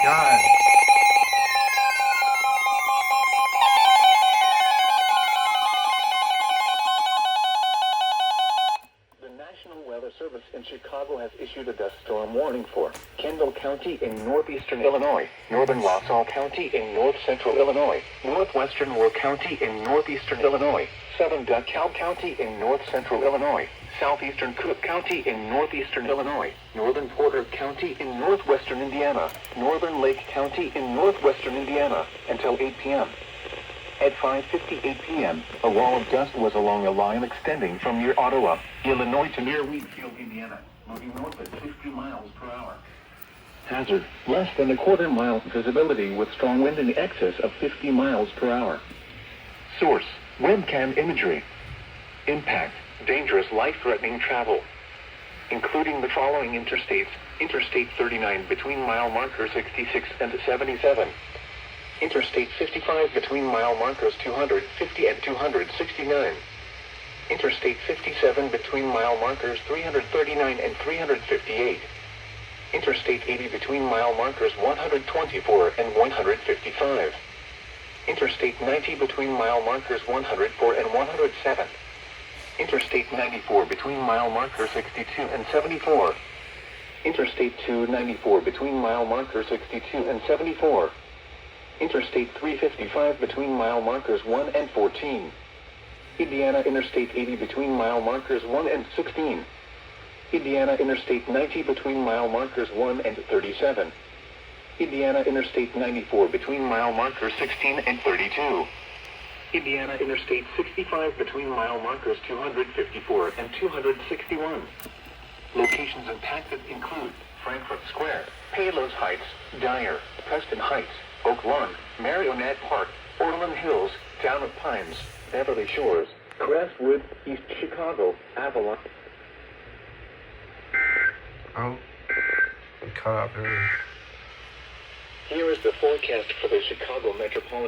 God. The National Weather Service in Chicago has issued a dust storm warning for Kendall County in northeastern Illinois, northern Wausau County in north-central Illinois, northwestern Moore County in northeastern Illinois, southern DeKalb County in north-central Illinois, southeastern Cook County in northeastern Illinois, northern Porter County in northwestern Indiana, northern Lake County in northwestern Indiana, until 8 p.m. At 5:58 p.m., a wall of dust was along a line extending from near Ottawa, Illinois to near Wheatfield, Indiana, moving north at 50 miles per hour. Hazard, less than a quarter mile visibility with strong wind in excess of 50 miles per hour. Source, webcam imagery. Impact, dangerous life-threatening travel, including the following interstates: Interstate 39 between mile marker 66 and 77. Interstate 55 between mile markers 250 and 269. Interstate 57 between mile markers 339 and 358. Interstate 80 between mile markers 124 and 155. Interstate 90 between mile markers 104 and 107. Interstate 94 between mile markers 62 and 74. Interstate 294 between mile markers 62 and 74. Interstate 355 between mile markers 1 and 14. Indiana Interstate 80 between mile markers 1 and 16. Indiana Interstate 90 between mile markers 1 and 37. Indiana Interstate 94 between mile markers 16 and 32. Indiana Interstate 65 between mile markers 254 and 261. Locations impacted include Frankfurt Square, Palos Heights, Dyer, Preston Heights, Oak Lawn, Marionette Park, Orland Hills, Town of Pines, Beverly Shores, Crestwood, East Chicago, Avalon. Oh, we cut off everything. Here is the forecast for the Chicago metropolitan